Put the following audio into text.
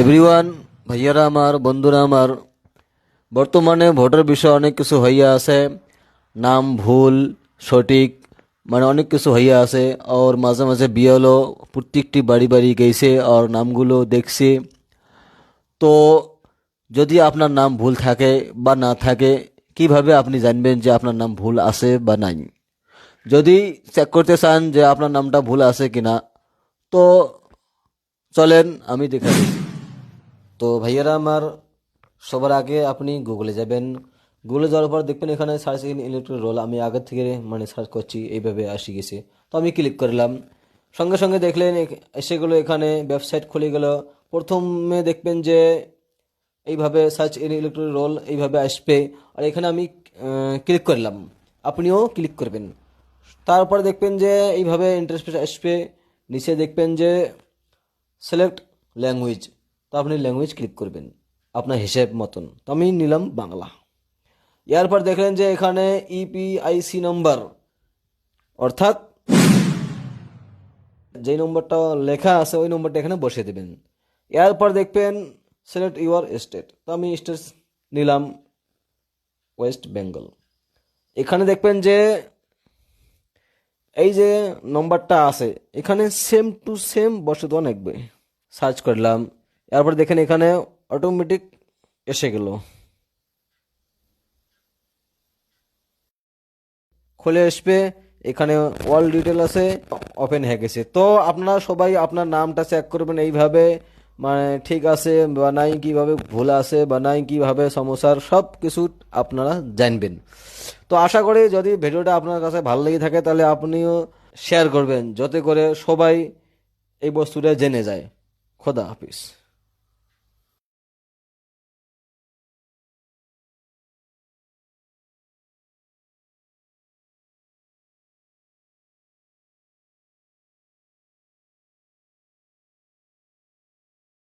Everyone, ভাইয়ারা আমার, বন্ধুরা আমার, বর্তমানে ভোটের বিষয়ে অনেক কিছু হইয়া আছে। নাম ভুল সঠিক মানে অনেক কিছু হইয়া আছে। আর মাঝে মাঝে বিএলও প্রত্যেকটি বাড়ি বাড়ি গেছে আর নামগুলো দেখছে। তো যদি আপনার নাম ভুল থাকে বা না থাকে, কিভাবে আপনি জানবেন যে আপনার নাম ভুল আছে বা নাই? যদি চেক করতে চান যে আপনার নামটা ভুল আছে কিনা, তো চলেন আমি দেখা দিচ্ছি। তো ভাইয়ারা আমার, সবার আগে আপনি গুগলে যাবেন। গুগলে যাওয়ার পর দেখবেন এখানে সার্চ ইন ইলেকট্রিক রোল। আমি আগের থেকে মানে সার্চ করছি, এইভাবে আসি গেছে। তো আমি ক্লিক করলাম, সঙ্গে সঙ্গে দেখলেন এসে গেলো, এখানে ওয়েবসাইট খুলে গেল। প্রথমে দেখবেন যে এইভাবে সার্চ ইন ইলেকট্রিক রোল এইভাবে আসবে। আর এখানে আমি ক্লিক করলাম, আপনিও ক্লিক করবেন। তারপর দেখবেন যে এইভাবে ইন্টারফেস আসবে। নিচে দেখবেন যে সিলেক্ট ল্যাঙ্গুয়েজ, তো আপনি ল্যাঙ্গুয়েজ ক্লিক করবেন আপনার হিসেব মতন। তো আমি নিলাম বাংলা। এরপর দেখলেন যে এখানে ইপিআইসি নম্বর, অর্থাৎ যেই নম্বরটা লেখা আছে ওই নম্বরটা এখানে বসিয়ে দেবেন। এরপর দেখবেন সিলেক্ট ইউর স্টেট, তো আমি স্টেট নিলাম ওয়েস্ট বেঙ্গল। এখানে দেখবেন যে এই যে নম্বরটা আছে এখানে সেম টু সেম বসে দেওয়া লাগবে। সার্চ করলাম, এরপর দেখেন এখানে অটোমেটিক এসে গেল, খুলে আসবে। এখানে অল ডিটেল আছে, ওপেন হয়ে গেছে। তো আপনারা সবাই আপনার নামটা চেক করবেন এইভাবে, মানে ঠিক আছে বা নাই, কিভাবে ভুল আছে বা নাই, কিভাবে সমস্যার সব কিছু আপনারা জানবেন। তো আশা করি যদি ভিডিওটা আপনার কাছে ভালো লেগে থাকে তাহলে আপনিও শেয়ার করবেন, যাতে করে সবাই এই বস্তুটা জেনে যায়। খোদা হাফিজ।